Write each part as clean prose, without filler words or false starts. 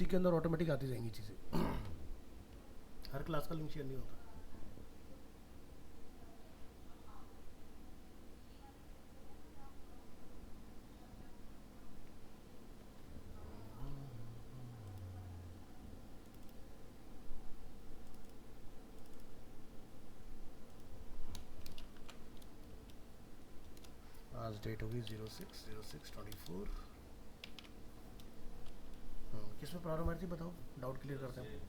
के अंदर ऑटोमेटिक आती जाएंगी चीज़ें। हर क्लास का लिंक शेयर नहीं होता। आज डेट होगी 06/06/24। किस में प्रॉब्लम आ रही थी बताओ, डाउट क्लियर करते हैं।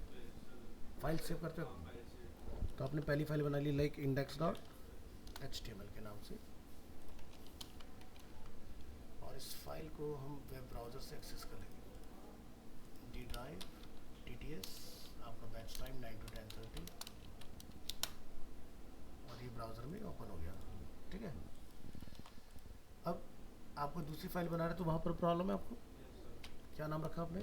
फाइल सेव करते हो तो आपने पहली फाइल बना ली लाइक index.html के नाम से, और इस फाइल को हम वेब ब्राउज़र से एक्सेस कर लेंगे। डी ड्राइव TTS, आपका बैच टाइम 9 to 10:30, और ये ब्राउज़र में ओपन हो गया। ठीक है, अब आपको दूसरी फाइल बना रहे तो वहाँ पर प्रॉब्लम है आपको। क्या नाम रखा आपने?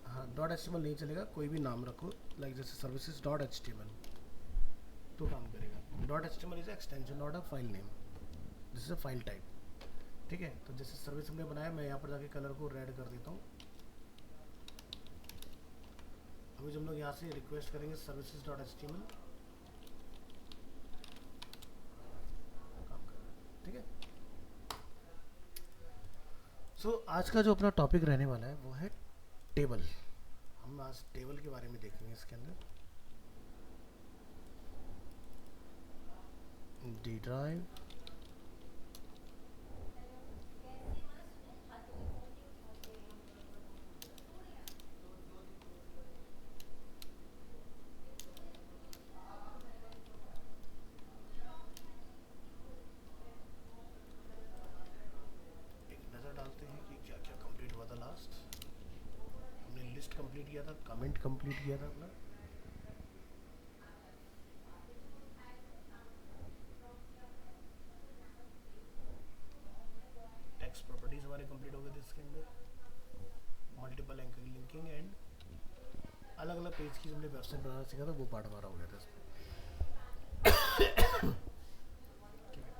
हाँ, .html नहीं चलेगा, कोई भी नाम रखो, लाइक जैसे services.html तो काम करेगा। .html is extension not a file name, this is a file type. ठीक है, तो जैसे सर्विस हमने बनाया, मैं यहाँ पर जाके कलर को रेड कर देता हूँ। अभी जब हम लोग यहाँ से रिक्वेस्ट करेंगे services.html, काम कर रहा है। ठीक है, सो आज का जो अपना टॉपिक रहने वाला है वो है टेबल। हम आज टेबल के बारे में देखेंगे। इसके अंदर डी ड्राइव, एक नज़र डालते हैं कि क्या क्या कंप्लीट हुआ था लास्ट। हमने लिस्ट कंप्लीट किया था, कमेंट कंप्लीट किया था अपना, टेक्स्ट प्रॉपर्टीज हमारे कंप्लीट हो गए थे इसके अंदर, मल्टीपल एंकर लिंकिंग एंड अलग अलग पेज की हमने वेबसाइट बनाना सीखा था, वो पार्ट हमारा हो गया था इसमें। ठीक है,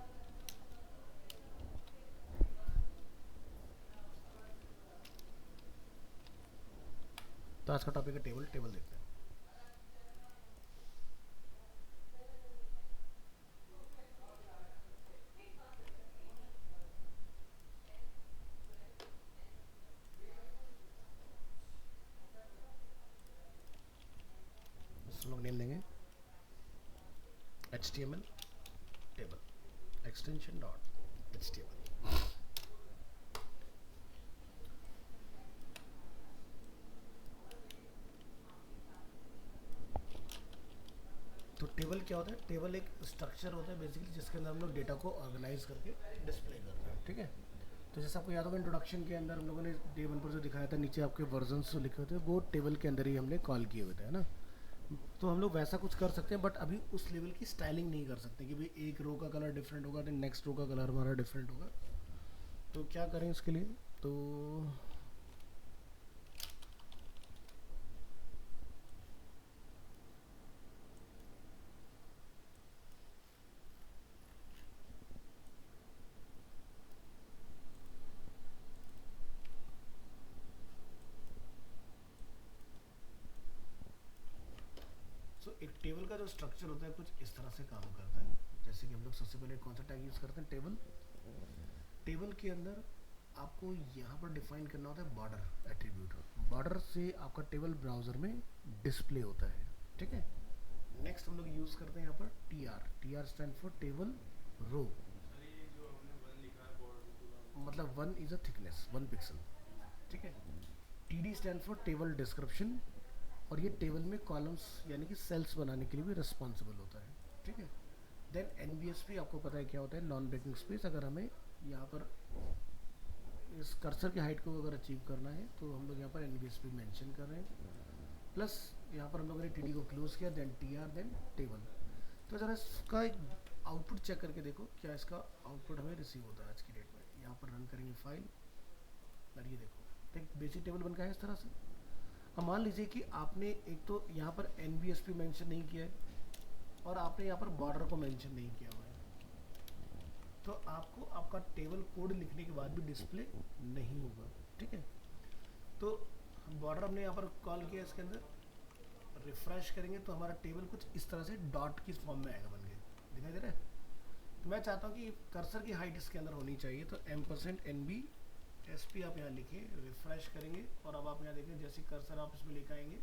तो आज का टॉपिक है टेबल। टेबल देखते हैं। हम लोग नेम देंगे HTML टेबल एक्सटेंशन .html। तो टेबल क्या होता है? टेबल एक स्ट्रक्चर होता है बेसिकली, जिसके अंदर हम लोग डेटा को ऑर्गेनाइज करके डिस्प्ले करते हैं। ठीक है, तो जैसे आपको याद होगा इंट्रोडक्शन के अंदर हम लोगों ने डे 1 पर जो दिखाया था, नीचे आपके वर्जन्स जो लिखे होते हैं वो टेबल के अंदर ही हमने कॉल किए हुए थे, है ना। तो हम लोग वैसा कुछ कर सकते हैं, बट अभी उस लेवल की स्टाइलिंग नहीं कर सकते कि भाई एक रो का कलर डिफरेंट होगा तो नेक्स्ट रो का कलर हमारा डिफरेंट होगा। तो क्या करें इसके लिए? तो एक टेबल का जो स्ट्रक्चर होता है कुछ इस तरह से काम करता है। जैसे कि हम लोग सबसे पहले कौन सा टैग यूज़ करते हैं? टेबल। टेबल के अंदर आपको यहाँ पर डिफाइन करना होता है बॉर्डर एट्रीब्यूट। बॉर्डर से आपका टेबल ब्राउज़र में डिस्प्ले होता है। ठीक है, नेक्स्ट हम लोग यूज़ करते हैं यहाँ पर TR stand for table row, मतलब 1 इज़ अ थिकनेस 1 पिक्सल। ठीक है, TD stand for table description, और ये टेबल में कॉलम्स यानी कि सेल्स बनाने के लिए भी रिस्पॉन्सिबल होता है। ठीक है, देन NBSP आपको पता है क्या होता है, नॉन ब्रेकिंग स्पेस। अगर हमें यहाँ पर इस कर्सर की हाइट को अगर अचीव करना है तो हम लोग यहाँ पर NBSP मेंशन कर रहे हैं। प्लस यहाँ पर हम लोगों ने TD को क्लोज किया, देन TR, देन टेबल। तो ज़रा इसका एक आउटपुट चेक करके देखो क्या इसका आउटपुट हमें रिसीव होता है आज की डेट में। यहाँ पर रन करेंगे फाइल, और ये देखो तो एक बेसिक टेबल बन गया है इस तरह से। अब मान लीजिए कि आपने एक तो यहाँ पर NBSP मेंशन नहीं किया है, और आपने यहाँ पर बॉर्डर को मेंशन नहीं किया हुआ है। तो आपको आपका टेबल कोड लिखने के बाद भी डिस्प्ले नहीं होगा, ठीक है। तो बॉर्डर हमने यहाँ पर कॉल किया, इसके अंदर रिफ्रेश करेंगे तो हमारा टेबल कुछ इस तरह से डॉट की फॉर्म में आएगा बन के, दिखाई दे रहा है। तो मैं चाहता हूँ कि कर्सर की हाइट इसके अंदर होनी चाहिए, तो %NB SP आप यहाँ लिखिए, रिफ्रेश करेंगे और अब आप यहाँ देखें जैसे कर्सर आप इसमें लेकर आएंगे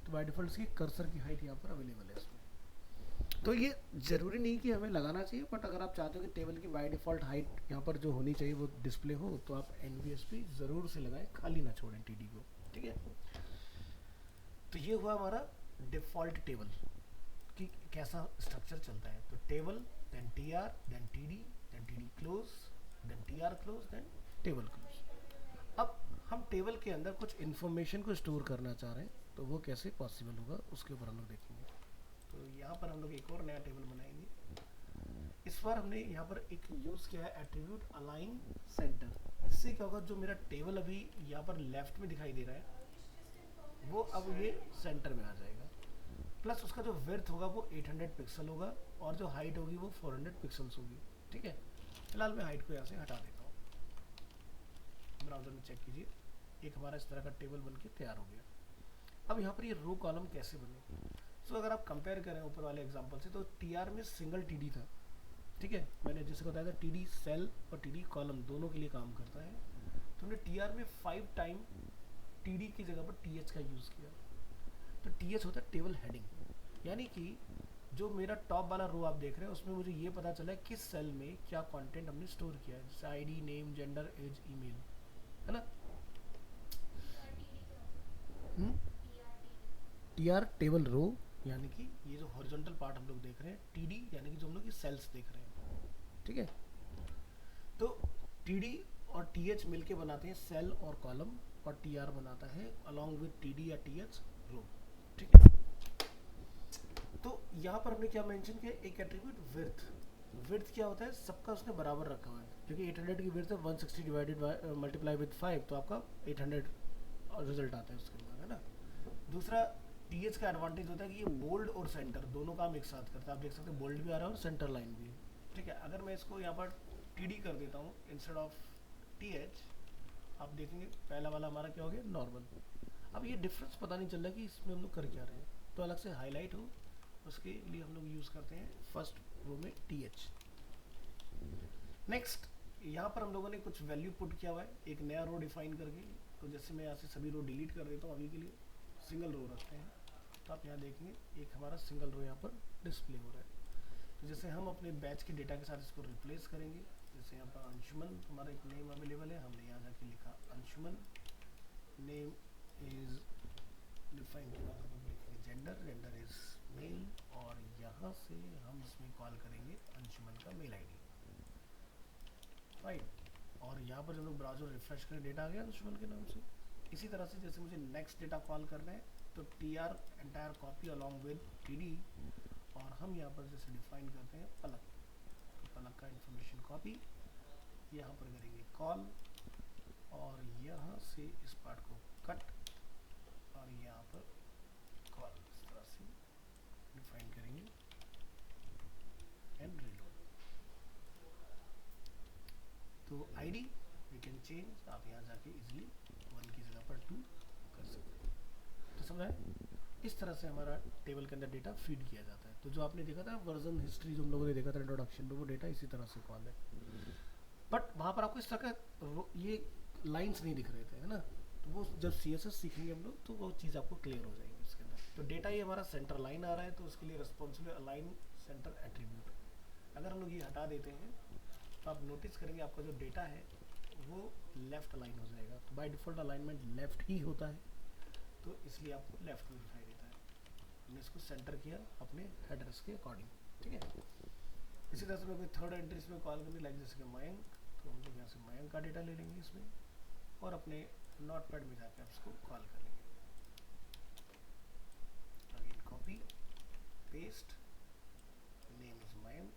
तो बाय डिफॉल्ट इसकी कर्सर की हाइट यहाँ पर अवेलेबल है इसमें। तो ये ज़रूरी नहीं कि हमें लगाना चाहिए, बट अगर आप चाहते हो कि टेबल की बाय डिफ़ॉल्ट हाइट यहाँ पर जो होनी चाहिए वो डिस्प्ले हो, तो आप NVSP ज़रूर से लगाएं, खाली ना छोड़ें TD को, ठीक है। तो ये हुआ हमारा डिफ़ॉल्ट टेबल कि कैसा स्ट्रक्चर चलता है। तो table, then TR, then TD close, then TR close, then table close. अब हम टेबल के अंदर कुछ इन्फॉर्मेशन को स्टोर करना चाह रहे हैं, तो वो कैसे पॉसिबल होगा उसके ऊपर हम लोग देखेंगे। तो यहाँ पर हम लोग एक और नया टेबल बनाएंगे। इस बार हमने यहाँ पर एक यूज़ किया है एट्रीब्यूट अलाइन सेंटर। इससे क्या होगा, जो मेरा टेबल अभी यहाँ पर लेफ्ट में दिखाई दे रहा है वो अब ये सेंटर में आ जाएगा, प्लस उसका जो विड्थ होगा वो 800 पिक्सल होगा और जो हाइट होगी वो 400 पिक्सल्स होगी, ठीक है। फिलहाल मैं हाइट को यहाँ से हटा देता हूँ। ब्राउजर में चेक कीजिए, एक हमारा इस तरह का टेबल बन के तैयार हो गया। अब यहाँ पर ये रो कॉलम कैसे बने, तो अगर आप कंपेयर करें ऊपर वाले एग्जांपल से, तो TR में सिंगल TD था, ठीक है। मैंने जैसे बताया था TD सेल और TD कॉलम दोनों के लिए काम करता है। तो हमने TR में 5 टाइम TD की जगह पर TH का यूज़ किया। तो TH होता है टेबल हेडिंग, यानी कि जो मेरा टॉप वाला रो आप देख रहे हैं उसमें मुझे ये पता चला है किस सेल में क्या कंटेंट हमने स्टोर किया है, जैसे ID, name, gender, age, email, है ना। TR टेबल रो, यानी कि ये जो हॉरिजॉन्टल पार्ट हम लोग देख रहे हैं, TD यानी कि जो हम लोग ये सेल्स देख रहे हैं, ठीक है। तो TD और TH मिलके बनाते हैं सेल और कॉलम, और TR बनाता है अलॉन्ग विद TD या TH रो, ठीक है। तो यहाँ पर हमने क्या मेंशन किया, एक एट्रीब्यूट विड्थ। विड्थ क्या होता है, सबका उसने बराबर रखा हुआ है, क्योंकि 800 की विड्थ है 160 डिवाइडेड बाय मल्टीप्लाई विद 5, तो आपका 800 रिजल्ट आता है उसके अंदर, है ना। दूसरा TH का एडवांटेज होता है कि ये बोल्ड और सेंटर दोनों काम एक साथ करता है। आप देख सकते हैं बोल्ड भी आ रहा है और सेंटर लाइन भी, ठीक है। अगर मैं इसको यहाँ पर TD कर देता हूँ इंस्टेड ऑफ TH, आप देखेंगे पहला वाला हमारा क्या हो गया, नॉर्मल। अब ये डिफरेंस पता नहीं चल रहा कि इसमें हम लोग कर क्या रहे हैं, तो अलग से हाईलाइट हो उसके लिए हम लोग यूज़ करते हैं फर्स्ट रो में TH। नेक्स्ट यहाँ पर हम लोगों ने कुछ वैल्यू पुट किया हुआ है, एक नया रो डिफाइन करके। तो जैसे मैं यहाँ से सभी रो डिलीट कर देता हूँ, अभी के लिए सिंगल रो रखते हैं। तो आप यहाँ देखेंगे एक हमारा सिंगल रो यहाँ पर डिस्प्ले हो रहा है। तो जैसे हम अपने बैच के डेटा के साथ इसको रिप्लेस करेंगे, जैसे यहाँ पर अंशुमन हमारा एक नेम अवेलेबल है, हमने यहाँ जाके लिखा अंशुमन, नेम इज डिफाइन के बाद हम लिखेंगे जेंडर, जेंडर इज मेल, और यहाँ से हम इसमें कॉल करेंगे अंशुमन का मेल ID, राइट। और यहाँ पर जब लोग ब्राउज़र रिफ्रेश करें डेटा आ गया अंशुमन के नाम से। इसी तरह से जैसे मुझे नेक्स्ट डेटा कॉल करना है, तो TR entire copy along with TD, और हम यहाँ पर जैसे डिफाइन करते हैं पलक, तो पलक का इंफॉर्मेशन कॉपी यहाँ पर करेंगे कॉल, और यहाँ से इस पार्ट को कट और यहाँ पर कॉल, इस तरह से डिफाइन करेंगे एंड रीलोड। तो ID वी कैन चेंज, आप यहाँ जाके इजीली 1 की जगह पर 2 कर सकते हैं। तो समझा है, इस तरह से हमारा टेबल के अंदर डेटा फीड किया जाता है। तो जो आपने देखा था वर्जन हिस्ट्री, जो हम लोगों ने देखा था इंट्रोडक्शन में, वो डेटा इसी तरह से कॉल है, बट वहाँ पर आपको इस तरह का ये लाइंस नहीं दिख रहे थे, है ना। तो वो जब CSS सीखेंगे हम लोग तो वो चीज़ आपको क्लियर हो जाएगी इसके अंदर। तो डेटा ये हमारा सेंटर लाइन आ रहा है, तो उसके लिए रिस्पॉन्सिबल अलाइन सेंटर एट्रीब्यूट। अगर हम लोग ये हटा देते हैं तो आप नोटिस करेंगे आपका जो डेटा है वो लेफ्ट अलाइन हो जाएगा। तो बाय डिफ़ॉल्ट अलाइनमेंट लेफ्ट ही होता है, तो इसलिए आपको लेफ्ट में दिखाई देता है। हमने इसको सेंटर किया अपने हेडर्स के अकॉर्डिंग, ठीक है। इसी तरह से मैं कोई थर्ड एंट्री इसमें कॉल करनी, लाइक जैसे कि मयंक, तो हम लोग यहाँ से मयंक का डेटा ले लेंगे इसमें, और अपने नोटपैड में जाकर आप इसको कॉल कर लेंगे। Again copy paste, name is Mayank,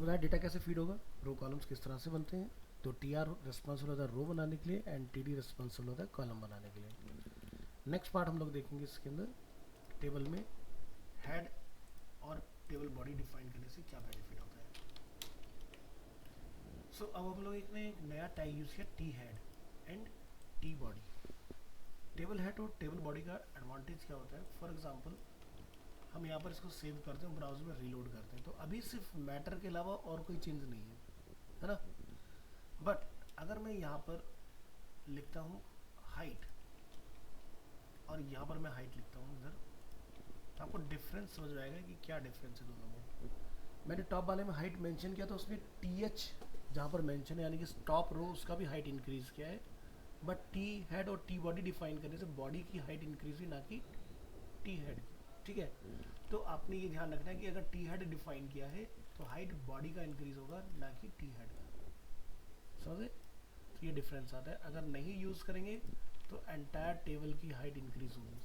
समझ आया डेटा कैसे फीड होगा, रो कॉलम्स किस तरह से बनते हैं। तो टी आर रिस्पॉन्सिबल होता है रो बनाने के लिए एंड टी डी रिस्पॉन्सिबल होता है कॉलम बनाने के लिए। नेक्स्ट पार्ट हम लोग देखेंगे इसके अंदर, टेबल में हेड और टेबल बॉडी डिफाइन करने से क्या बेनिफिट होता है। सो अब हम लोग एक नया टैग यूज किया, T head and T body. Table head और टेबल बॉडी का एडवांटेज क्या होता है, फॉर एग्जांपल हम यहाँ पर इसको सेव करते हैं, ब्राउज़र में रीलोड करते हैं, तो अभी सिर्फ मैटर के अलावा और कोई चेंज नहीं है ना। बट अगर मैं यहाँ पर लिखता हूँ हाइट और यहाँ पर मैं हाइट लिखता हूँ इधर, तो आपको डिफरेंस समझ में आएगा कि क्या डिफरेंस है दोनों में। मैंने टॉप वाले में हाइट मेंशन किया तो उसने टी एच जहाँ पर मेंशन है यानी कि टॉप रो उसका भी हाइट इंक्रीज किया है, बट टी हेड और टी बॉडी डिफाइन करने से बॉडी की हाइट इंक्रीज हुई, ना कि टी हेड की। ठीक है, तो आपने ये ध्यान रखना है कि अगर टी हेड डिफाइन किया है तो हाइट बॉडी का इंक्रीज होगा, ना कि टी हेड का। समझे, तो ये डिफरेंस आता है। अगर नहीं यूज़ करेंगे तो एंटायर टेबल की हाइट इंक्रीज होगी।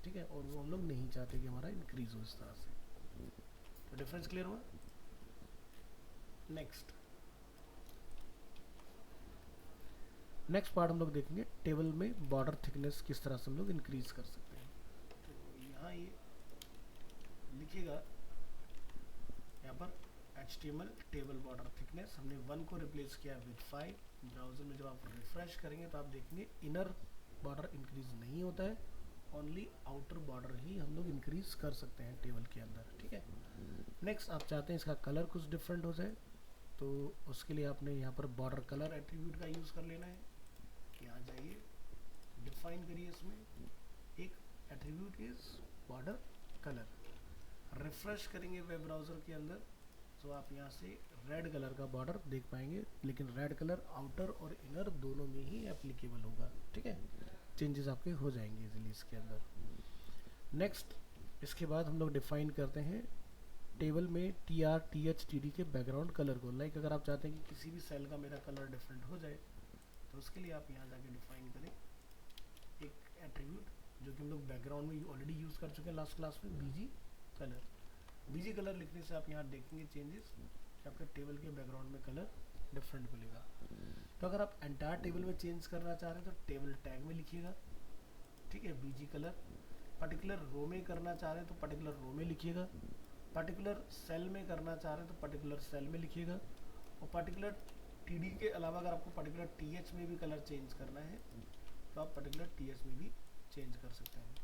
ठीक है, और वो हम लोग नहीं चाहते कि हमारा इंक्रीज हो इस तरह से। तो डिफरेंस क्लियर हुआ। नेक्स्ट पार्ट हम लोग देखेंगे, टेबल में बॉर्डर थिकनेस किस तरह से हम लोग इंक्रीज कर सकते हैं। तो यहाँ ये लिखिएगा, यहाँ पर HTML टेबल बॉर्डर थिकनेस हमने 1 को रिप्लेस किया विद 5। ब्राउजर में जब आप रिफ्रेश करेंगे तो आप देखेंगे इनर बॉर्डर इंक्रीज नहीं होता है, ओनली आउटर बॉर्डर ही हम लोग इंक्रीज कर सकते हैं टेबल के अंदर। ठीक है, नेक्स्ट आप चाहते हैं इसका कलर कुछ डिफरेंट हो जाए, तो उसके लिए आपने यहाँ पर बॉर्डर कलर एट्रीब्यूट का यूज़ कर लेना है। यहाँ जाइए, डिफाइन करिए इसमें एक attribute is border colour. Refresh करेंगे वेब ब्राउज़र के अंदर तो आप यहाँ से रेड कलर का बॉर्डर देख पाएंगे, लेकिन रेड कलर आउटर और इनर दोनों में ही एप्लीकेबल होगा। ठीक है, चेंजेस आपके हो जाएंगे इजीली इसके अंदर। नेक्स्ट इसके बाद हम लोग डिफाइन करते हैं टेबल में T R T H T D के बैकग्राउंड कलर को। लाइक अगर आप चाहते हैं कि किसी भी सेल का मेरा कलर डिफरेंट हो जाए तो उसके लिए आप यहाँ जाके डिफाइन करें एक एट्रीब्यूट जो कि हम लोग बैकग्राउंड में ऑलरेडी यूज़ कर चुके हैं लास्ट क्लास में, बीजी कलर। बीजी कलर लिखने से आप यहाँ देखेंगे चेंजेस कि आपके टेबल के बैकग्राउंड में कलर डिफरेंट मिलेगा। तो अगर आप एंटायर टेबल में चेंज करना चाह रहे हैं तो टेबल टैग में लिखिएगा। ठीक है, बीजी कलर। पर्टिकुलर रो में करना चाह रहे हैं तो पर्टिकुलर रो में लिखिएगा। पर्टिकुलर सेल में करना चाह रहे हैं तो पर्टिकुलर सेल में लिखिएगा। और पर्टिकुलर टी के अलावा अगर आपको पर्टिकुलर टी में भी कलर चेंज करना है तो आप पर्टिकुलर टी में भी चेंज कर सकते हैं।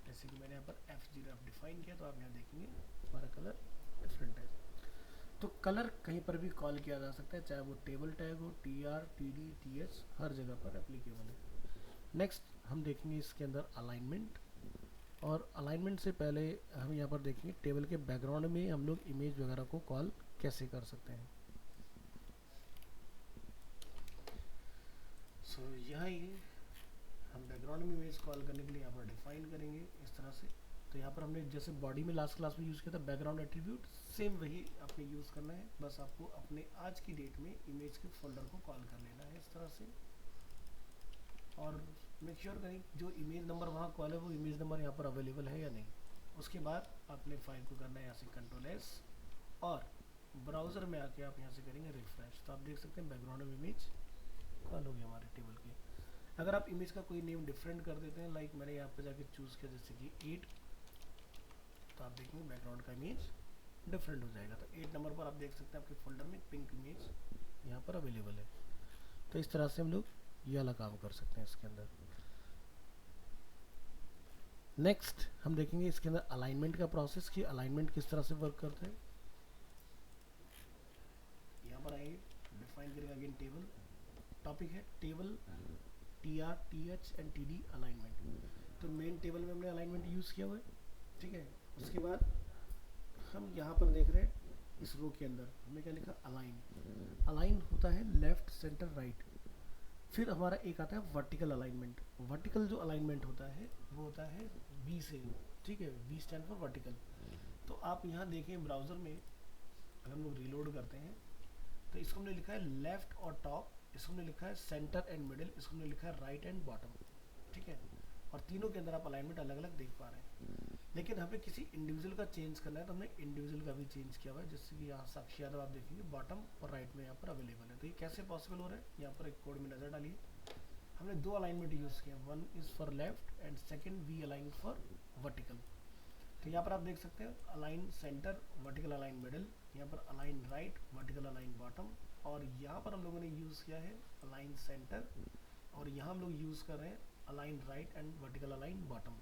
जैसे कि मैंने यहाँ पर F0 डिफाइन किया तो आप यहाँ देखेंगे हमारा कलर डिफरेंट है। तो कलर कहीं पर भी कॉल किया जा सकता है, चाहे वो टेबल टैग हो, T R T D T H, हर जगह पर एप्लीकेबल है। नेक्स्ट हम देखेंगे इसके अंदर अलाइनमेंट। और अलाइनमेंट से पहले हम यहाँ पर देखेंगे टेबल के बैकग्राउंड में हम लोग इमेज वगैरह को कॉल कैसे कर सकते हैं। सो यहाँ ये हम बैकग्राउंड में इमेज कॉल करने के लिए यहाँ पर डिफाइन करेंगे इस तरह से। तो यहाँ पर हमने जैसे बॉडी में लास्ट क्लास में यूज़ किया था बैकग्राउंड एट्रीब्यूट, सेम वही आपने यूज़ करना है। बस आपको अपने आज की डेट में इमेज के फोल्डर को कॉल कर लेना है इस तरह से। और मेक श्योर करें जो इमेज नंबर वहाँ कॉल है वो इमेज नंबर यहाँ पर अवेलेबल है या नहीं। उसके बाद अपने फाइल को करना है यहाँ से Ctrl+S और ब्राउज़र में आके आप यहाँ से करेंगे रिफ्रेश। तो आप देख सकते हैं बैकग्राउंड में इमेज कॉल हो गया हमारे टेबल के। अगर आप इमेज का कोई नेम डिफरेंट कर देते हैं, लाइक मैंने यहाँ पे जाके चूज़ किया जैसे कि 8, तो आप देखेंगे बैकग्राउंड का इमेज डिफरेंट हो जाएगा। तो 8 नंबर पर आप देख सकते हैं आपके फोल्डर में पिंक इमेज यहाँ पर अवेलेबल है। तो इस तरह से हम लोग ये वाला काम कर सकते हैं इसके अंदर। नेक्स्ट हम देखेंगे इसके अंदर अलाइनमेंट का प्रोसेस कि अलाइनमेंट किस तरह से वर्क करता है। यहाँ पर आइए, डिफाइन करेंगे अगेन टेबल। टॉपिक है table T R T H and T D alignment. तो मेन टेबल में हमने अलाइनमेंट यूज़ किया हुआ है। ठीक है, उसके बाद हम यहाँ पर देख रहे हैं इस रो के अंदर हमने क्या लिखा, अलाइन। अलाइन होता है लेफ्ट सेंटर राइट। फिर हमारा एक आता है वर्टिकल अलाइनमेंट। वर्टिकल जो अलाइनमेंट होता है वो होता है वी से। ठीक है, वी स्टैंड फॉर वर्टिकल। तो आप यहाँ देखें ब्राउज़र में अगर हम लोग रीलोड करते हैं तो इसको हमने लिखा है लेफ्ट और टॉप, इसको हमने लिखा है सेंटर एंड मिडिल, इसको हमने लिखा है राइट एंड बॉटम। ठीक है, और तीनों के अंदर आप अलाइनमेंट अलग अलग देख पा रहे हैं। लेकिन हमें किसी इंडिविजुअल का चेंज करना है तो हमने इंडिविजुअल का भी चेंज किया हुआ है, जैसे कि यहाँ साक्षी यादव आप देखेंगे बॉटम और राइट में यहाँ पर अवेलेबल है। तो ये कैसे पॉसिबल हो रहा है, यहाँ पर एक कोड में नज़र डालिए। हमने दो अलाइनमेंट यूज़ किया, one is for left and second V align for vertical. तो यहाँ पर आप देख सकते हैं align centre, vertical align middle, यहाँ पर align right, vertical align bottom, और यहाँ पर हम लोगों ने यूज़ किया है अलाइन सेंटर, और यहाँ हम लोग यूज़ कर रहे हैं align right and vertical align bottom.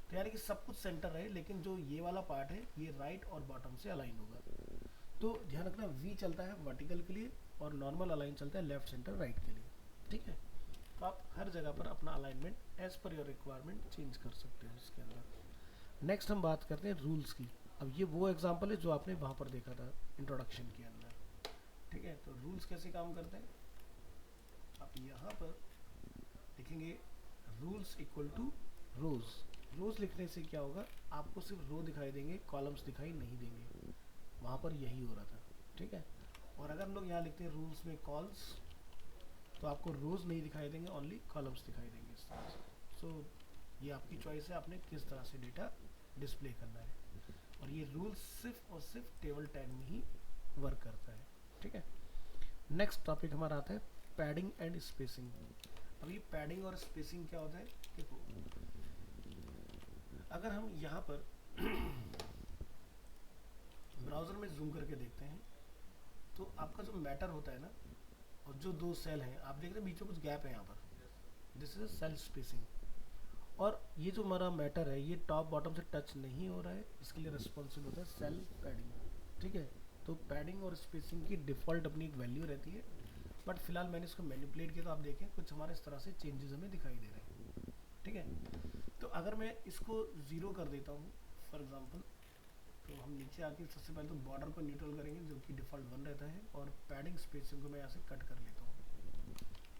तो यानी कि सब कुछ सेंटर है, लेकिन जो ये वाला पार्ट है ये राइट और बॉटम से अलाइन होगा। तो ध्यान रखना वी चलता है वर्टिकल के लिए और नॉर्मल अलाइन चलता है लेफ्ट सेंटर राइट के लिए, ठीक है। तो आप हर जगह पर अपना alignment as per your requirement change कर सकते हो इसके अंदर। नेक्स्ट हम बात करते हैं रूल्स की। अब ये वो एग्जांपल है जो आपने वहाँ पर देखा था इंट्रोडक्शन के अंदर, ठीक है। तो रूल्स कैसे काम करते हैं, आप यहाँ पर लिखेंगे रूल्स इक्वल टू रोज। रोज लिखने से क्या होगा, आपको सिर्फ रो दिखाई देंगे, कॉलम्स दिखाई नहीं देंगे। वहाँ पर यही हो रहा था, ठीक है। और अगर हम लोग यहाँ लिखते हैं रूल्स में कॉल्स, तो आपको रोज नहीं दिखाई देंगे, ओनली कॉलम्स दिखाई देंगे इस तरह से। सो ये आपकी चॉइस है, आपने किस तरह से डेटा डिस्प्ले करना है। और ये रूल्स सिर्फ और सिर्फ टेबल टैग में ही वर्क करता है, ठीक है। नेक्स्ट टॉपिक हमारा आता है पैडिंग एंड स्पेसिंग। अब ये पैडिंग और स्पेसिंग क्या होता है, देखो अगर हम यहाँ पर ब्राउज़र में जूम करके देखते हैं तो आपका जो मैटर होता है ना, और जो दो सेल हैं आप देख रहे हैं बीच में कुछ गैप है यहाँ पर, दिस इज सेल स्पेसिंग। और ये जो हमारा मैटर है ये टॉप बॉटम से टच नहीं हो रहा है, इसके लिए रिस्पॉन्सिबल होता है सेल पैडिंग, ठीक है। तो पैडिंग और स्पेसिंग की डिफ़ॉल्ट अपनी एक वैल्यू रहती है, बट फिलहाल मैंने इसको मैनिपुलेट किया तो आप देखें कुछ हमारे इस तरह से चेंजेस हमें दिखाई दे रहे हैं, ठीक है। तो अगर मैं इसको ज़ीरो कर देता हूँ फॉर एग्जांपल, तो हम नीचे आके सबसे पहले तो बॉर्डर को न्यूट्रल करेंगे जो कि डिफ़ॉल्ट 1 रहता है, और पैडिंग स्पेसिंग को मैं यहाँ से कट कर लेता हूँ।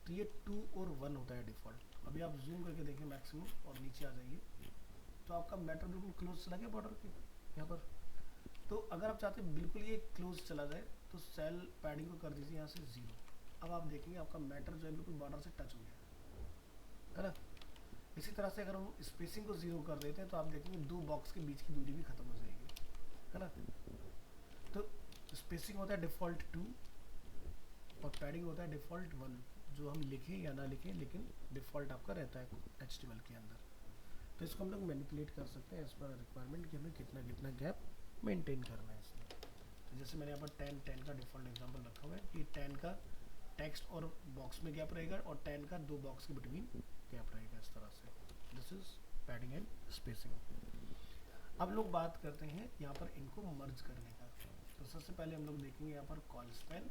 तो ये 2 और 1 होता है डिफ़ॉल्ट। अभी आप जूम करके देखें मैक्सिमम और नीचे आ जाइए तो आपका मैटर बिल्कुल क्लोज चला गया बॉर्डर के यहाँ पर। तो अगर आप चाहते हैं बिल्कुल ये क्लोज चला जाए तो सेल पैडिंग को कर दीजिए यहाँ से 0। अब आप देखेंगे आपका मैटर जो है बिल्कुल बॉर्डर से टच हो गया है ना। इसी तरह से अगर हम स्पेसिंग को 0 कर देते हैं तो आप देखेंगे दो बॉक्स के बीच की दूरी भी खत्म हो जाएगी, है ना। तो स्पेसिंग होता है डिफ़ॉल्ट 2 और पैडिंग होता है डिफ़ॉल्ट 1, जो हम लिखें या ना लिखें लेकिन डिफ़ॉल्ट आपका रहता है HTML के अंदर। तो इसको हम लोग मैनिपुलेट कर सकते हैं एज पर रिक्वायरमेंट कि हमें कितना कितना गैप मेंटेन करना है इसमें। तो जैसे मैंने यहाँ पर 10 का डिफ़ॉल्ट एग्जांपल रखा हुआ है कि 10 का टेक्स्ट और बॉक्स में गैप रहेगा और 10 का दो बॉक्स के बिटवीन गैप रहेगा इस तरह से। This is padding and spacing. अब लोग बात करते हैं यहाँ पर इनको मर्ज करने का। तो सबसे पहले हम लोग देखेंगे यहाँ पर कॉल स्पेन।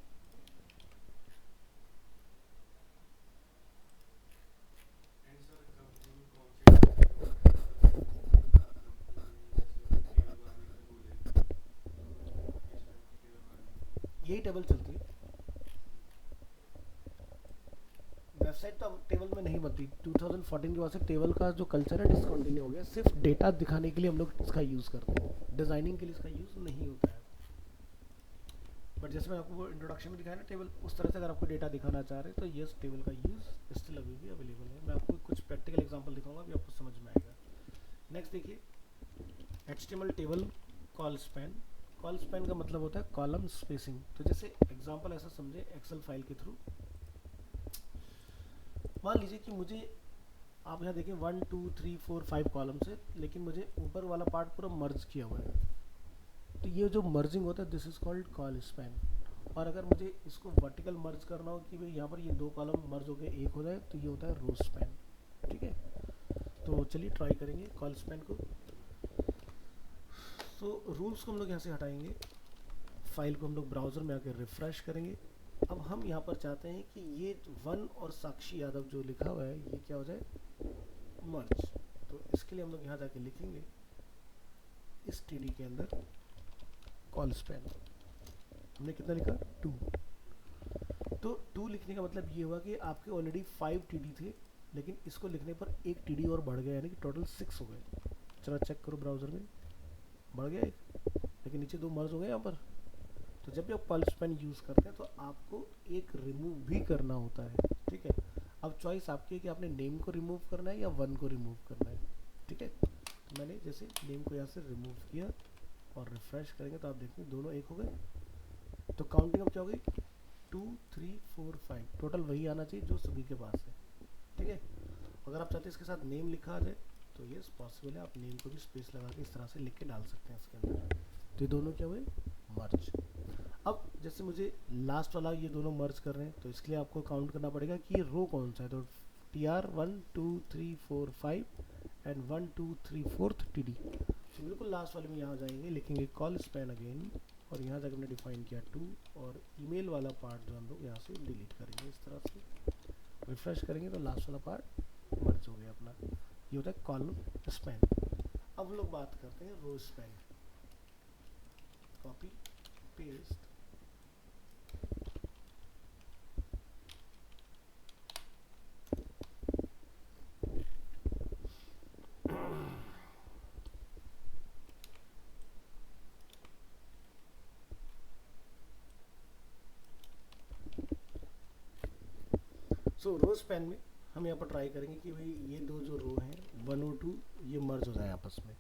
यही टेबल चलती है, वेबसाइट तो अब टेबल में नहीं बनती। 2014 के बाद से टेबल का जो कल्चर है डिसकंटिन्यू हो गया, सिर्फ डेटा दिखाने के लिए हम लोग इसका यूज़ करते हैं, डिज़ाइनिंग के लिए इसका यूज़ नहीं होता है। बट जैसे मैं आपको वो इंट्रोडक्शन में दिखाया ना टेबल, उस तरह से अगर आपको डेटा दिखाना चाह रहे हैं तो यस टेबल का यूज़ स्टिल अभी भी अवेलेबल है। मैं आपको कुछ प्रैक्टिकल एग्जांपल दिखाऊंगा, अभी आपको समझ में आएगा। नेक्स्ट देखिए HTML table call span. Call span का मतलब होता है कॉलम स्पेसिंग। तो जैसे एग्जांपल ऐसा समझे एक्सेल फाइल के थ्रू, मान लीजिए कि मुझे आप यहाँ देखें 1 2 3 4 5 कॉलम्स है, लेकिन मुझे ऊपर वाला पार्ट पूरा मर्ज किया हुआ है। तो ये जो मर्जिंग होता है this is called call span. और अगर मुझे इसको वर्टिकल मर्ज करना हो कि भाई यहाँ पर ये दो कॉलम मर्ज हो गए एक हो जाए, तो ये होता है रो स्पैन, ठीक है। तो चलिए ट्राई करेंगे कॉल स्पैन को। तो रूल्स को हम लोग यहाँ से हटाएंगे, फाइल को हम लोग ब्राउज़र में आकर रिफ़्रेश करेंगे। अब हम यहाँ पर चाहते हैं कि ये 1 और साक्षी यादव जो लिखा हुआ है ये क्या हो जाए, मर्ज। तो इसके लिए हम लोग यहाँ जाके लिखेंगे इस टीडी के अंदर कॉल स्पैन। हमने कितना लिखा 2। तो 2 लिखने का मतलब ये हुआ कि आपके ऑलरेडी 5 टीडी थे, लेकिन इसको लिखने पर एक टीडी और बढ़ गया, यानी कि टोटल 6 हो गए। चलो चेक करो ब्राउज़र में, बढ़ गया एक, लेकिन नीचे 2 मर्ज हो गए यहाँ पर। तो जब भी आप कॉल स्पैन यूज़ करते हैं तो आपको एक रिमूव भी करना होता है, ठीक है। अब चॉइस आपकी है कि आपने नेम को रिमूव करना है या 1 को रिमूव करना है, ठीक है। मैंने जैसे नेम को यहाँ से रिमूव किया और रिफ्रेश करेंगे तो आप देखेंगे दोनों एक हो गए। तो काउंटिंग अब क्या हो गई, 2 3 4 5, टोटल वही आना चाहिए जो सभी के पास है। ठीक है, अगर आप चाहते हैं इसके साथ नेम लिखा आ जाए तो ये पॉसिबल है, आप नेम को भी स्पेस लगा के इस तरह से लिख के डाल सकते हैं इसके अंदर। तो ये दोनों क्या हुए, मर्ज। अब जैसे मुझे लास्ट वाला ये दोनों मर्ज कर रहे हैं तो इसके लिए आपको काउंट करना पड़ेगा कि ये रो कौन सा है। तो T R 1 2 3 4 5 and 1 2 3 4 T D. तो बिल्कुल लास्ट वाले में यहाँ जाएंगे, लिखेंगे कॉल स्पैन अगेन और यहाँ जाकर हमने डिफाइन किया 2 और ईमेल वाला पार्ट जो हम लोग यहाँ से डिलीट करेंगे इस तरह से। रिफ्रेश करेंगे तो लास्ट वाला पार्ट मर्ज हो गया अपना। ये होता है कॉलम स्पैन। अब हम लोग बात करते हैं रो स्पैन। कॉपी पेस्ट, सो रो स्पैन में हम यहाँ पर ट्राई करेंगे कि भाई ये दो जो रो हैं 1 और 2 ये मर्ज हो जाए आपस में।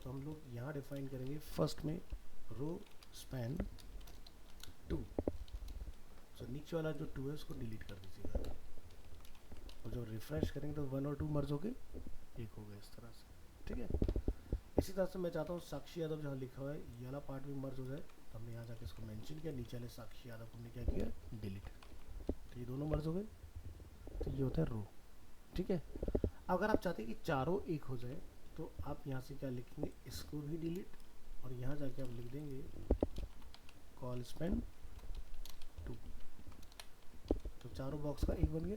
तो हम लोग यहाँ डिफाइन करेंगे फर्स्ट में रो स्पैन 2। सो नीचे वाला जो 2 है उसको डिलीट कर दीजिएगा और जब रिफ्रेश करेंगे तो 1 और 2 मर्ज हो गए, एक हो गए इस तरह से। ठीक है, इसी तरह से मैं चाहता हूँ साक्षी यादव जहाँ लिखा हुआ है ये वाला पार्ट भी मर्ज हो जाए। तो हमने यहाँ जाके इसको मेंशन किया, नीचे वाले साक्षी यादव को हमने क्या किया, डिलीट। तो ये दोनों मर्ज हो गए, तो ये होता है रो। ठीक है, अगर आप चाहते हैं कि चारों एक हो जाए तो आप यहाँ से क्या लिखेंगे, इसको भी डिलीट और यहाँ जाके आप लिख देंगे कॉल स्पैन 2। तो चारों बॉक्स का एक बन गया।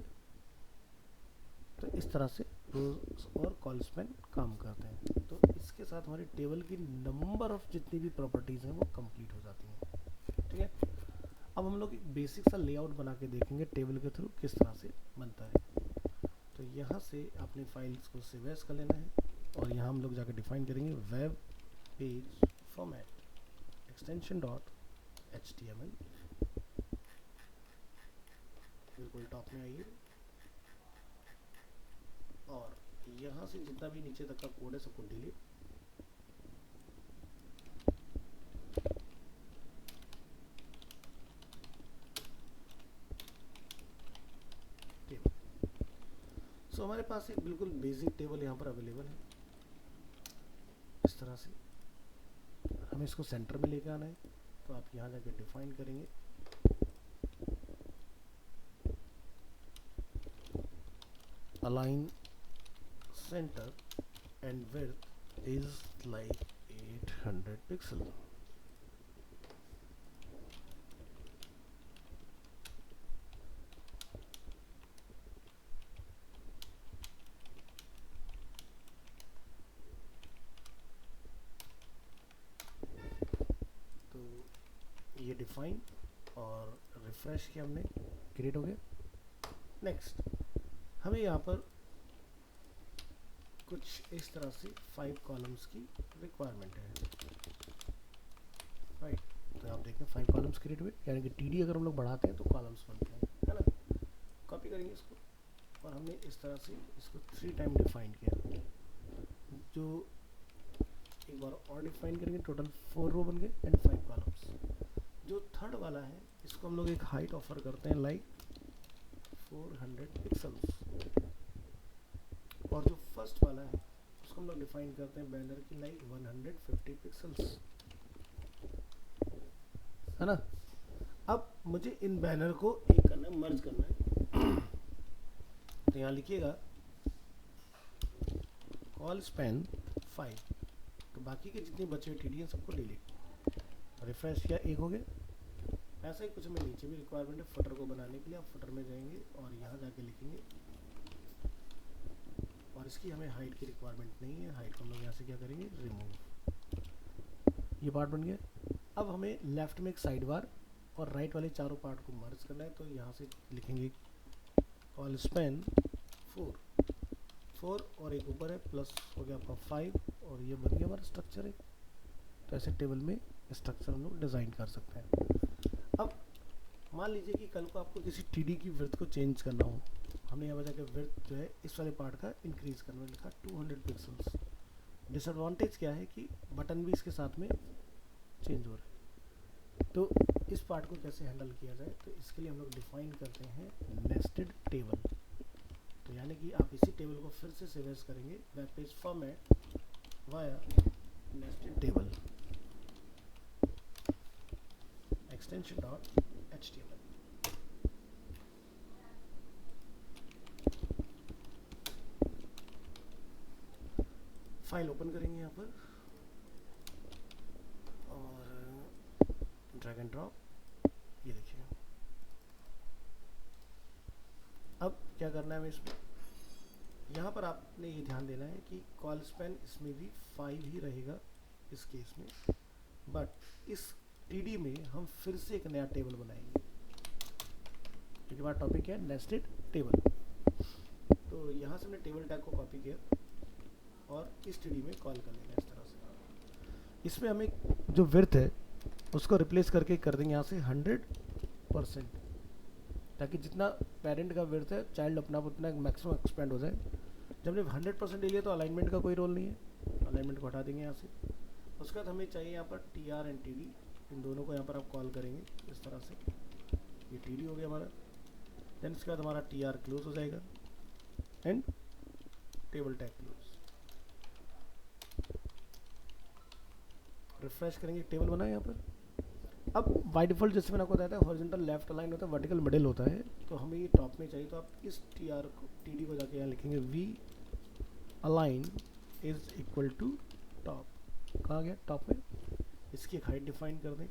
तो इस तरह से रोज और कॉल स्पैन काम करते हैं। तो इसके साथ हमारी टेबल की नंबर ऑफ जितनी भी प्रॉपर्टीज़ हैं वो कंप्लीट हो जाती हैं। ठीक है, अब हम लोग एक बेसिक सा लेआउट बना के देखेंगे टेबल के थ्रू किस तरह से बनता है। तो यहाँ से अपनी फाइल्स को सेव एज कर लेना है और यहाँ हम लोग जाकर डिफाइन करेंगे web page format extension dot HTML। बिल्कुल टॉप में आइए और यहाँ से जितना भी नीचे तक का कोड है सबको डिलीट। सो हमारे पास एक बिल्कुल बेसिक टेबल यहाँ पर अवेलेबल है इस तरह से। हमें इसको सेंटर में लेके आना है तो आप यहाँ जाके डिफाइन करेंगे align centre and width is like 800 pixel. ये डिफाइन और रिफ्रेश किया हमने, क्रिएट हो गया। नेक्स्ट हमें यहाँ पर कुछ इस तरह से 5 कॉलम्स की रिक्वायरमेंट है। राइट, तो आप देखें 5 कॉलम्स क्रिएट हुए, यानी कि टीडी अगर हम लोग बढ़ाते हैं तो कॉलम्स बनते हैं, है ना। कॉपी करेंगे इसको और हमने इस तरह से इसको 3 टाइम डिफाइन किया। जो एक बार और डिफाइन करेंगे टोटल 4 रो बन गए एंड 5 कॉलम्स। जो थर्ड वाला है इसको हम लोग एक हाइट ऑफर करते हैं लाइक 400 पिक्सल्स और जो फर्स्ट वाला है उसको हम लोग डिफाइन करते हैं बैनर की लाइक 150 पिक्सल्स, है ना। अब मुझे इन बैनर को एक करना है, मर्ज करना है। तो यहाँ लिखिएगा कॉल स्पैन 5। तो बाकी के जितने बचे हुए टीडी हैं सबको डिलीट। रिफ्रेश किया, एक हो गए। ऐसा ही कुछ हमें नीचे भी रिक्वायरमेंट है फुटर को बनाने के लिए। आप फुटर में जाएंगे और यहाँ जाके लिखेंगे और इसकी हमें हाइट की रिक्वायरमेंट नहीं है, हाइट को हम लोग यहाँ से क्या करेंगे, रिमूव। ये पार्ट बन गया। अब हमें लेफ्ट में एक साइड बार और राइट वाले चारों पार्ट को मर्ज करना है। तो यहाँ से लिखेंगे कॉल स्पैन 4 और एक ऊपर है प्लस हो गया आपका 5 और ये बन गया हमारा स्ट्रक्चर है। तो ऐसे टेबल में स्ट्रक्चर हम लोग डिज़ाइन कर सकते हैं। अब मान लीजिए कि कल को आपको किसी टीडी की विड्थ को चेंज करना हो, हमने यहाँ पर जाकर विड्थ जो है इस वाले पार्ट का इंक्रीज करना लिखा 200 पिक्सल्स। डिसएडवांटेज क्या है कि बटन भी इसके साथ में चेंज हो रहे हैं। तो इस पार्ट को कैसे हैंडल किया जाए, तो इसके लिए हम लोग डिफाइन करते हैं नेस्टेड टेबल। तो यानी कि आप इसी टेबल को फिर से सेव एज करेंगे web page format via nested table extension dot HTML। File open करेंगे यहाँ पर और ड्रैग एंड ड्रॉप, ये देखिए। अब क्या करना है हमें इसमें, यहाँ पर आपने ये ध्यान देना है कि कॉल स्पैन इसमें भी 5 ही रहेगा इस केस में, बट इस TD में हम फिर से एक नया टेबल बनाएंगे क्योंकि हमारा टॉपिक है नेस्टेड टेबल। तो यहाँ से हमने टेबल टैग को कॉपी किया और इस TD में कॉल कर लेना इस तरह से। इसमें हमें जो विड्थ है उसको रिप्लेस करके कर देंगे यहाँ से 100%, ताकि जितना पेरेंट का विड्थ है चाइल्ड अपना उतना मैक्सिमम एक्सपेंड हो जाए। जब हमने 100% ले लिया तो अलाइनमेंट का कोई रोल नहीं है, अलाइनमेंट को हटा देंगे यहाँ से। उसके बाद हमें चाहिए यहाँ पर TR एंड TD, इन दोनों को यहाँ पर आप कॉल करेंगे इस तरह से। ये TD हो गया हमारा, देन इसके बाद हमारा TR क्लोज हो जाएगा and table tag close. Refresh करेंगे, टेबल बना है यहाँ पर। अब बाय डिफ़ॉल्ट जैसे मैंने आपको बताया था हॉरिजॉन्टल लेफ्ट अलाइन होता है, वर्टिकल मिडिल होता है, तो हमें ये टॉप में चाहिए। तो आप इस TD को जाके यहाँ लिखेंगे V align is equal to top. कहाँ गया टॉप में, इसकी एक हाइट डिफाइन कर दें।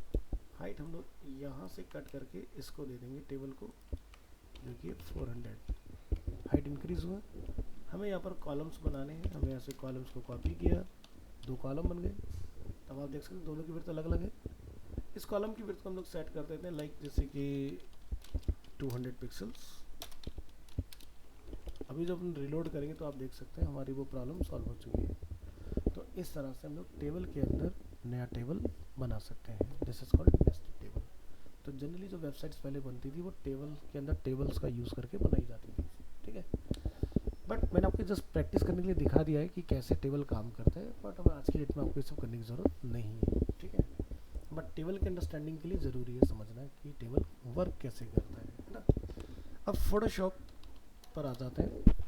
हाइट हम लोग यहाँ से कट करके इसको दे देंगे टेबल को, जो कि 400। हाइट इंक्रीज हुआ। हमें यहाँ पर कॉलम्स बनाने हैं, हमें यहाँ से कॉलम्स को कॉपी किया, 2 कॉलम बन गए। तब आप देख सकते हैं दोनों की विड्थ अलग अलग है। इस कॉलम की विड्थ को हम लोग सेट कर देते हैं लाइक जैसे कि 200 पिक्सल्स। अभी जब हम रिलोड करेंगे तो आप देख सकते हैं हमारी वो प्रॉब्लम सॉल्व हो चुकी है। तो इस तरह से हम लोग टेबल के अंदर नया टेबल बना सकते हैं। This is called nested table. तो जनरली जो वेबसाइट्स पहले बनती थी वो टेबल के अंदर टेबल्स का यूज़ करके बनाई जाती थी, ठीक है। बट मैंने आपको जस्ट प्रैक्टिस करने के लिए दिखा दिया है कि कैसे टेबल काम करता है, बट अब आज की डेट में आपको ये सब करने की ज़रूरत नहीं है, ठीक है। बट टेबल के अंडरस्टैंडिंग के लिए ज़रूरी है समझना कि टेबल वर्क कैसे करता है ना। अब फोटोशॉप पर आ जाते हैं।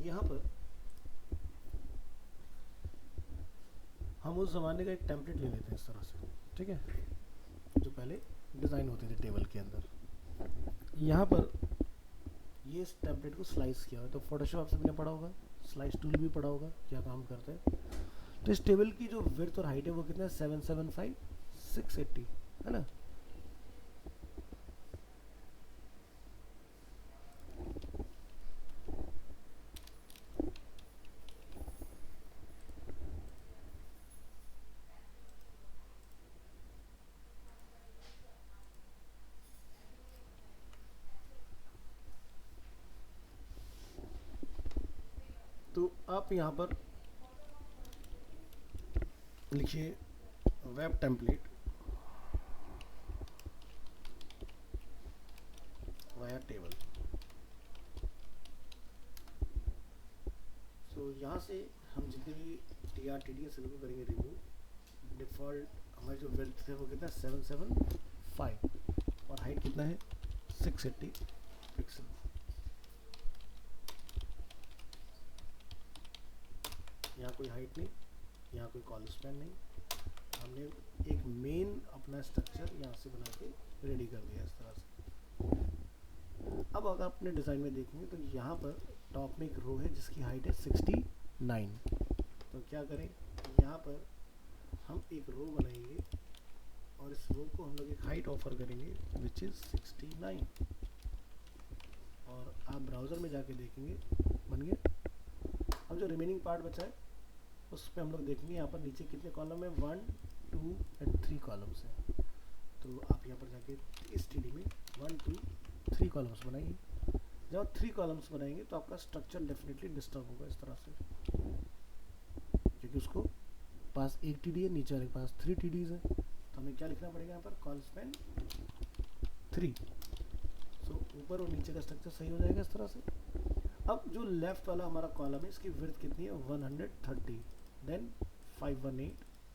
यहाँ पर हम उस ज़माने का एक टेम्पलेट ले लेते हैं इस तरह से, ठीक है, जो पहले डिज़ाइन होते थे टेबल के अंदर। यहाँ पर ये इस टेम्पलेट को स्लाइस किया हुआ है। तो फोटोशॉप आप सभी ने पढ़ा होगा, स्लाइस टूल भी पढ़ा होगा क्या काम करता है। तो इस टेबल की जो विड्थ और हाइट है वो कितना है, 775 680 है ना। तो आप यहाँ पर लिखिए वेब टेम्पलेट वाया टेबल। तो यहाँ से हम जितने भी TR TD सेल को करेंगे रिमूव। डिफ़ॉल्ट हमारी जो विड्थ है वो कितना है 775 और हाइट कितना है 680 पिक्सल। यहाँ कोई हाइट नहीं, यहाँ कोई कॉल स्पैन नहीं, हमने एक मेन अपना स्ट्रक्चर यहाँ से बना के रेडी कर दिया इस तरह से। अब अगर अपने डिज़ाइन में देखेंगे तो यहाँ पर टॉप में एक रो है जिसकी हाइट है 69। तो क्या करें, यहाँ पर हम एक रो बनाएंगे और इस रो को हम लोग एक हाइट ऑफर करेंगे विच इज़ 69। और आप ब्राउज़र में जाके देखेंगे बन गया। अब जो रिमेनिंग पार्ट बचा है उस पर हम लोग देखेंगे यहाँ पर नीचे कितने कॉलम है, 1 2 एंड 3 कॉलम्स हैं। तो आप यहाँ पर जाके इस TD में 1 2 3 कॉलम्स बनाइए। जब आप 3 कॉलम्स बनाएंगे तो आपका स्ट्रक्चर डेफिनेटली डिस्टर्ब होगा इस तरह से, क्योंकि उसको पास एक टी डी है, नीचे वाले के पास 3 टी डीज है, तो हमें क्या लिखना पड़ेगा यहाँ पर, कॉल स्पैन 3। सो ऊपर और नीचे का स्ट्रक्चर सही हो जाएगा इस तरह से। अब जो लेफ्ट वाला हमारा कॉलम है इसकी विड्थ कितनी है, 130, देन 518,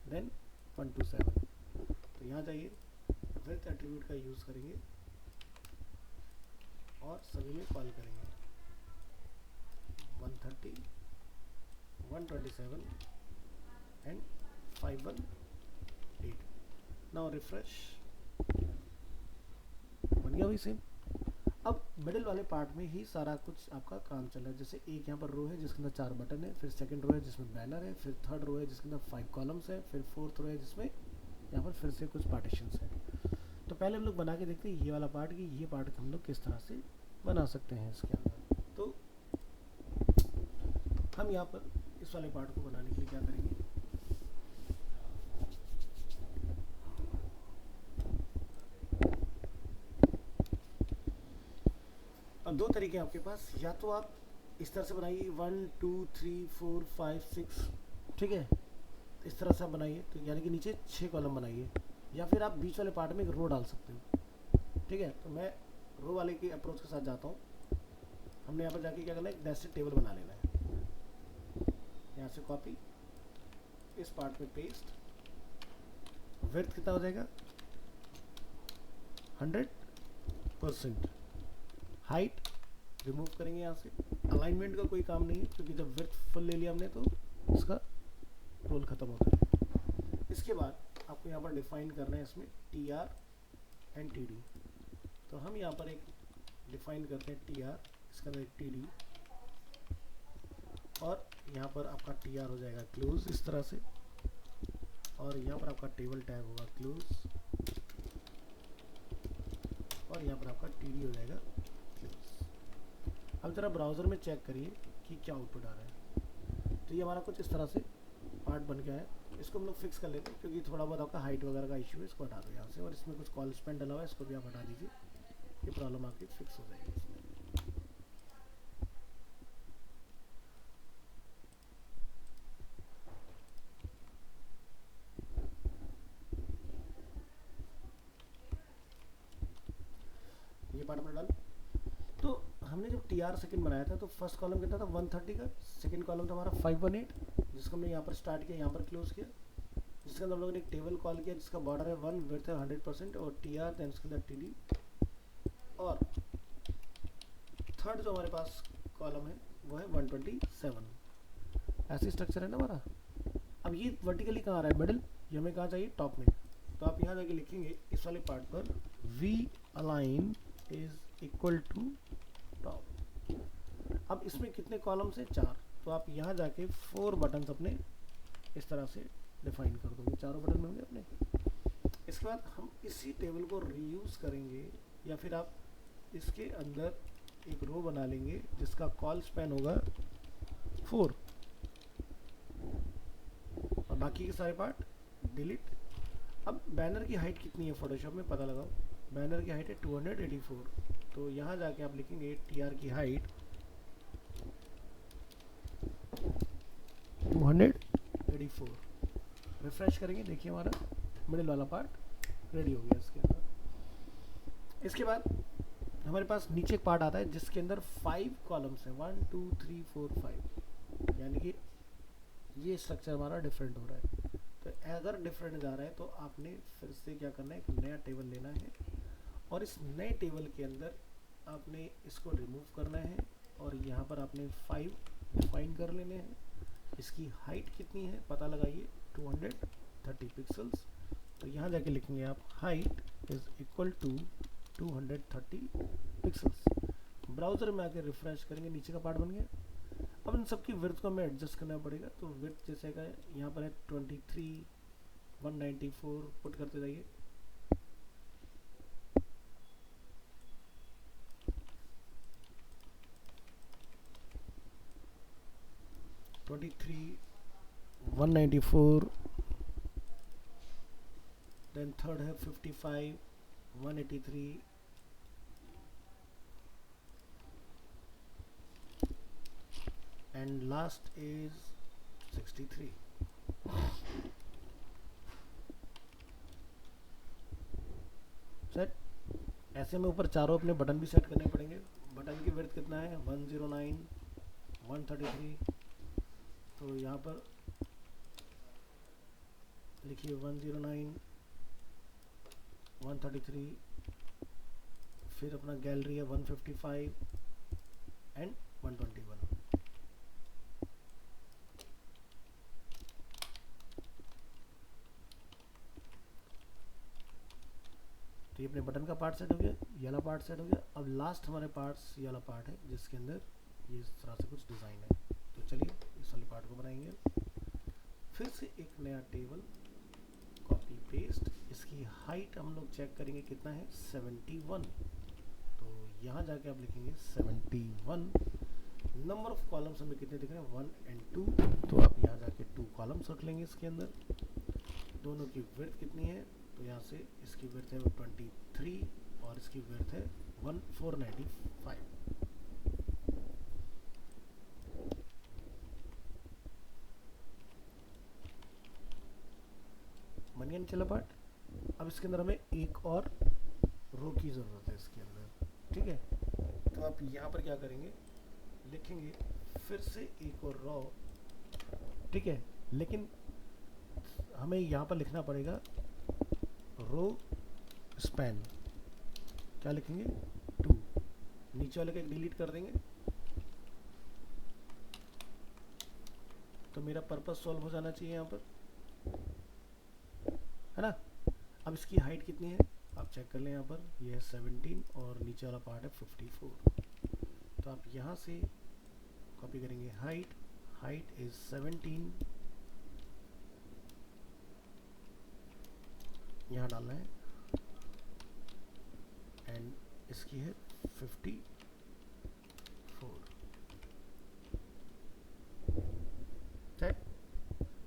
देन 127। तो यहाँ जाइए, विड्थ एट्रीब्यूट का यूज़ करेंगे और सभी में कॉल करेंगे 130, 127 एंड 518। नाउ रिफ्रेश, बन गया वही सेम। अब मिडिल वाले पार्ट में ही सारा कुछ आपका काम चल रहा है। जैसे एक यहाँ पर रो है जिसके अंदर 4 बटन है, फिर सेकंड रो है जिसमें बैनर है, फिर थर्ड रो है जिसके अंदर 5 कॉलम्स है, फिर फोर्थ रो है जिसमें यहाँ पर फिर से कुछ पार्टीशंस हैं। तो पहले हम लोग बना के देखते हैं ये वाला पार्ट, कि ये पार्ट हम लोग किस तरह से बना सकते हैं इसके अंदर। तो हम यहाँ पर इस वाले पार्ट को बनाने के लिए क्या करेंगे, अब 2 तरीके हैं आपके पास, या तो आप इस तरह से बनाइए 1 2 3 4 5 6, ठीक है, इस तरह से आप बनाइए, तो यानी कि नीचे 6 कॉलम बनाइए, या फिर आप बीच वाले पार्ट में एक रो डाल सकते हो, ठीक है। तो मैं रो वाले की अप्रोच के साथ जाता हूँ। हमने यहाँ पर जाके क्या करना है, एक नेस्टेड टेबल बना लेना है। यहाँ से कॉपी, इस पार्ट में पेस्ट, विड्थ कितना हो जाएगा 100%, हाइट रिमूव करेंगे यहाँ से, अलाइनमेंट का कोई काम नहीं है क्योंकि जब विड्थ फुल ले लिया हमने तो इसका रोल खत्म होता है। इसके बाद आपको यहाँ पर डिफाइन करना है इसमें TR एंड TD। तो हम यहाँ पर एक डिफाइन करते हैं TR, इसका अंदर एक TD, और यहाँ पर आपका TR हो जाएगा क्लोज इस तरह से, और यहाँ पर आपका टेबल टैग होगा क्लोज, और यहाँ पर आपका TD हो जाएगा क्लोज। अब जरा ब्राउज़र में चेक करिए कि क्या आउटपुट आ रहा है। तो ये हमारा कुछ इस तरह से पार्ट बन गया है। इसको हम लोग फिक्स कर लेते हैं क्योंकि थोड़ा बहुत आपका हाइट वगैरह का इशू है, इसको हटा दो यहाँ से, और इसमें कुछ कॉल स्पैन डला हुआ है इसको भी आप हटा दीजिए, ये प्रॉब्लम आपकी फिक्स हो जाएगी इसमें। ये पार्ट में डाल, तो हमने जब TR सेकंड बनाया था तो फर्स्ट कॉलम कितना था 130 का, सेकंड कॉलम था हमारा 518 जिसको हमने यहाँ पर स्टार्ट किया, यहाँ पर क्लोज किया, जिसके अंदर हम लोगों ने एक टेबल कॉल किया जिसका बॉर्डर है 1, विड्थ है 100% और TR, देन उसके अंदर TD, और थर्ड जो हमारे पास कॉलम है वो है 127। ऐसी स्ट्रक्चर है ना हमारा। अब ये वर्टिकली कहाँ आ रहा है, मिडिल, ये हमें कहाँ चाहिए, टॉप में। तो आप यहाँ जाके लिखेंगे इस वाले पार्ट पर V align is equal to top. अब इसमें कितने कॉलम्स हैं, 4, तो आप यहाँ जाके 4 बटन्स अपने इस तरह से डिफाइन कर दोगे, चारों बटन होंगे अपने। इसके बाद हम इसी टेबल को रीयूज करेंगे, या फिर आप इसके अंदर एक रो बना लेंगे जिसका कॉल स्पैन होगा 4, और बाकी के सारे पार्ट डिलीट। अब बैनर की हाइट कितनी है, फोटोशॉप में पता लगाओ, बैनर की हाइट है 284, तो यहाँ जाके आप लिखेंगे TR की हाइट 284, रिफ्रेश करेंगे, देखिए हमारा मिडिल वाला पार्ट रेडी हो गया इसके अंदर। इसके बाद हमारे पास नीचे एक पार्ट आता है जिसके अंदर 5 कॉलम्स हैं, 1 2 3 4 5, यानी कि ये स्ट्रक्चर हमारा डिफरेंट हो रहा है। तो अगर डिफरेंट जा रहा है तो आपने फिर से क्या करना है, एक नया टेबल लेना है, और इस नए टेबल के अंदर आपने इसको रिमूव करना है, और यहाँ पर आपने 5 डिफाइन कर लेने हैं। इसकी हाइट कितनी है पता लगाइए, 230 पिक्सल्स। तो यहाँ जाके लिखेंगे आप height is equal to 230 pixels. Browser में आके रिफ्रेश करेंगे, नीचे का पार्ट बन गया। अब इन सबकी विड्थ को हमें एडजस्ट करना पड़ेगा, तो विड्थ जैसे का यहाँ पर है 23, 194 पुट करते जाइए। (23) 194, देन थर्ड है 55, 183, and last is 63. सेट। ऐसे में ऊपर चारों अपने बटन भी सेट करने पड़ेंगे। बटन की विड्थ कितना है 109, 133, तो यहाँ पर लिखिए 109, 133, फिर अपना गैलरी है 155 एंड 121। तो ये अपने बटन का पार्ट सेट हो गया, ये वाला पार्ट सेट हो गया। अब लास्ट हमारे पार्ट्स ये वाला पार्ट है जिसके अंदर ये इस तरह से कुछ डिज़ाइन है। तो चलिए इस वाले पार्ट को बनाएंगे। फिर से एक नया टेबल, कॉपी पेस्ट। इसकी हाइट हम लोग चेक करेंगे कितना है 71। तो यहाँ जाके आप लिखेंगे 71। नंबर ऑफ कॉलम्स हमें कितने दिख रहे हैं 1 and 2, तो आप यहाँ जाके 2 कॉलम्स रख लेंगे इसके अंदर। दोनों की विड्थ कितनी है, तो यहाँ से इसकी विड्थ है 23 और इसकी विड्थ है 495। बन गया चला पार्ट। अब इसके अंदर हमें एक और रो की ज़रूरत है इसके अंदर, ठीक है। तो आप यहाँ पर क्या करेंगे, लिखेंगे फिर से एक और रो, ठीक है। लेकिन हमें यहाँ पर लिखना पड़ेगा रो स्पैन। क्या लिखेंगे 2। नीचे वाले का एक डिलीट कर देंगे तो मेरा पर्पस सॉल्व हो जाना चाहिए यहाँ पर, है ना। अब इसकी हाइट कितनी है आप चेक कर लें। यहाँ पर ये है 17 और नीचे वाला पार्ट है 54। तो आप यहाँ से कॉपी करेंगे हाइट इज 17, यहाँ डालना है, एंड इसकी है 54।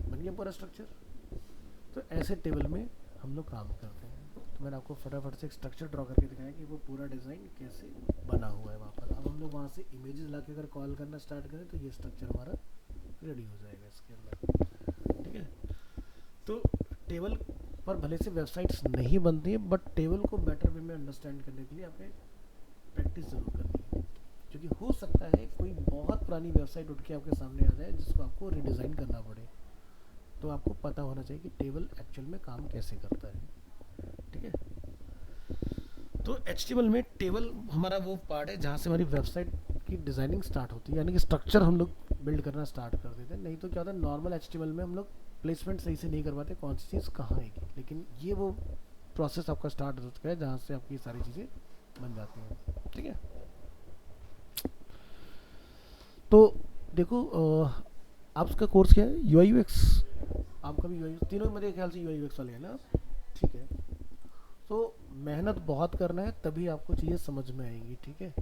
बन गया पूरा स्ट्रक्चर। तो ऐसे टेबल में हम लोग काम करते हैं। तो मैंने आपको फटाफट से एक स्ट्रक्चर ड्रॉ करके दिखाया कि वो पूरा डिज़ाइन कैसे बना हुआ है वहाँ पर। अब हम लोग वहाँ से इमेजेस ला के अगर कॉल करना स्टार्ट करें तो ये स्ट्रक्चर हमारा रेडी हो जाएगा इसके अंदर, ठीक है। तो टेबल पर भले से वेबसाइट्स नहीं बनती हैं, बट टेबल को बेटर वे में अंडरस्टैंड करने के लिए आपने प्रैक्टिस ज़रूर करनी है। क्योंकि हो सकता है कोई बहुत पुरानी वेबसाइट उठ के आपके सामने आ जाए जिसको आपको रिडिज़ाइन करना पड़े। तो आपको पता होना चाहिए कि टेबल एक्चुअल में काम कैसे करता है, ठीक है। तो HTML में टेबल हमारा वो पार्ट है जहाँ से हमारी वेबसाइट की डिज़ाइनिंग स्टार्ट होती है, यानी कि स्ट्रक्चर हम लोग बिल्ड करना स्टार्ट कर देते हैं। नहीं तो क्या होता है नॉर्मल HTML में हम लोग प्लेसमेंट सही से नहीं कर पाते, कौन सी चीज़ कहाँ आएगी। लेकिन ये वो प्रोसेस आपका स्टार्ट हो चुका है जहाँ से आपकी सारी चीज़ें बन जाती हैं, ठीक है। तो देखो आपका कोर्स क्या है, UI UX। आपका भी UI, तीनों मेरे ख्याल से UI UX वाले हैं ना, ठीक है। तो मेहनत बहुत करना है तभी आपको चीज़ें समझ में आएंगी, ठीक है।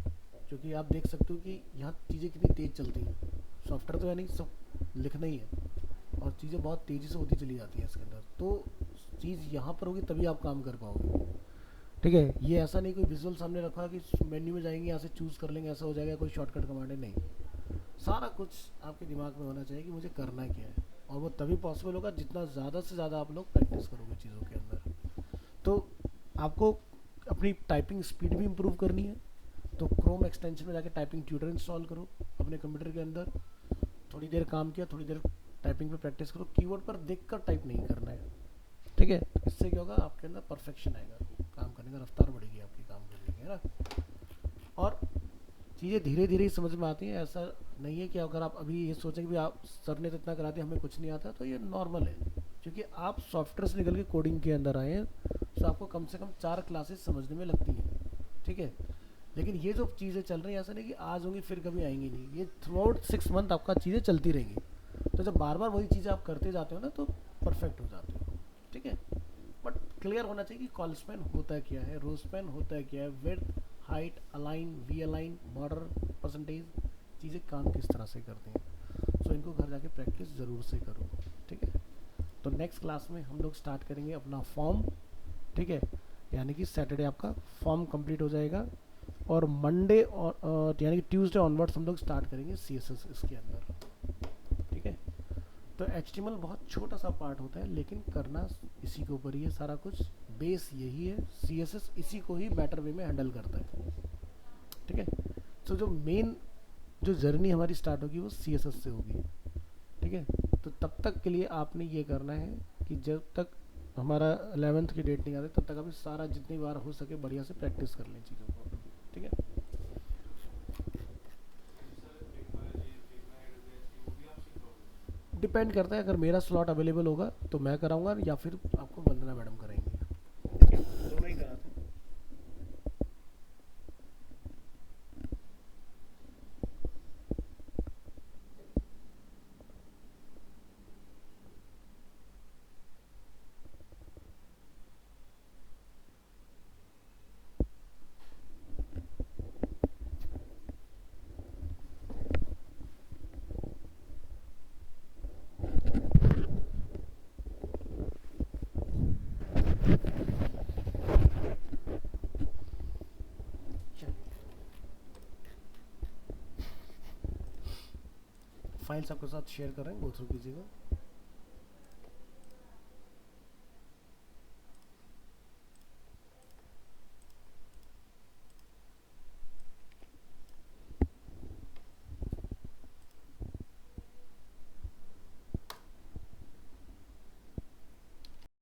क्योंकि आप देख सकते हो कि यहाँ चीज़ें कितनी तेज़ चलती हैं। सॉफ्टवेयर तो यानी सब लिखना ही है और चीज़ें बहुत तेज़ी से होती चली जाती हैं इसके अंदर। तो चीज़ यहाँ पर होगी तभी आप काम कर पाओगे, ठीक है। ये ऐसा नहीं कोई विजुअल सामने रखा कि मेन्यू में जाएंगे यहाँ से चूज़ कर लेंगे ऐसा हो जाएगा, कोई शॉर्टकट कमांड है, नहीं। सारा कुछ आपके दिमाग में होना चाहिए कि मुझे करना क्या है, और वो तभी पॉसिबल होगा जितना ज़्यादा से ज़्यादा आप लोग प्रैक्टिस करोगे चीज़ों के अंदर। तो आपको अपनी टाइपिंग स्पीड भी इम्प्रूव करनी है। तो क्रोम एक्सटेंशन में जाके टाइपिंग ट्यूटर इंस्टॉल करो अपने कंप्यूटर के अंदर। थोड़ी देर काम किया, थोड़ी देर टाइपिंग पे प्रैक्टिस करो। कीबोर्ड पर देखकर टाइप नहीं करना है, ठीक है। इससे क्या होगा आपके अंदर परफेक्शन आएगा, काम करने का रफ्तार बढ़ेगी आपकी काम करने की, है ना। और चीज़ें धीरे धीरे ही समझ में आती हैं। ऐसा नहीं है कि अगर आप अभी ये सोचें कि भी आप सर ने तो इतना करा दिया हमें कुछ नहीं आता, तो ये नॉर्मल है। क्योंकि आप सॉफ्टवेयर से निकल के कोडिंग के अंदर आए हैं, तो आपको कम से कम 4 क्लासेस समझने में लगती हैं, ठीक है। लेकिन ये जो चीज़ें चल रही हैं ऐसा नहीं कि आज होंगी फिर कभी आएंगी नहीं, ये थ्रू आउट 6 मंथ आपका चीज़ें चलती रहेंगी। तो जब बार बार वही चीज़ें आप करते जाते हो ना तो परफेक्ट हो जाते हो, ठीक है। बट क्लियर होना चाहिए कि कॉल स्पैन होता है क्या है, रो स्पैन होता है क्या है, width, height, align, V align, border, percentage, चीज़ें काम किस तरह से करती हैं। सो इनको घर जाके प्रैक्टिस ज़रूर से करो, ठीक है। तो नेक्स्ट क्लास में हम लोग स्टार्ट करेंगे अपना फॉर्म, ठीक है। यानी कि सैटरडे आपका फॉर्म कंप्लीट हो जाएगा और मंडे और यानी कि ट्यूसडे ऑनवर्ड्स हम लोग स्टार्ट करेंगे CSS इसके अंदर, ठीक है। तो HTML बहुत छोटा सा पार्ट होता है, लेकिन करना इसी के ऊपर ही है सारा कुछ, बेस यही है। CSS इसी को ही बेटर वे में हैंडल करता है, ठीक है। तो जो मेन जो जर्नी हमारी स्टार्ट होगी वो CSS से होगी, ठीक है। तो तब तक के लिए आपने ये करना है कि जब तक हमारा 11th की डेट नहीं आती तब तक अभी सारा जितनी बार हो सके बढ़िया से प्रैक्टिस कर लें चीज़ों को, ठीक है। डिपेंड करता है, अगर मेरा स्लॉट अवेलेबल होगा तो मैं कराऊंगा, या फिर आपको वंदना मैडम कराएंगी, ठीक है, दोनों ही कराते हैं। फाइल्स आपके साथ शेयर करें, गो थ्रू कीजिएगा।